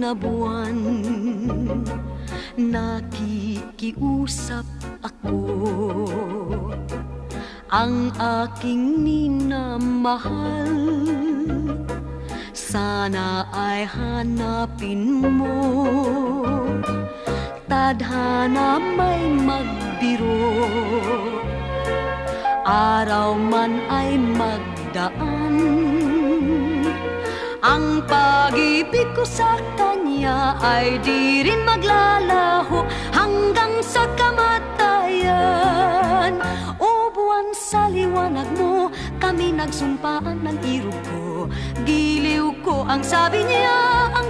na buwan, nakikiusap ako. Ang aking minamahal, sana ay hanapin mo. Tadhana may magbiro, araw man ay magdaan. Ang pag-ibig ko sa kanya ay di rin maglalaho hanggang sa kamatayan. O buwan, sa liwanag mo kami nagsumpaan ng irog ko. Giliw ko ang sabi niya, ang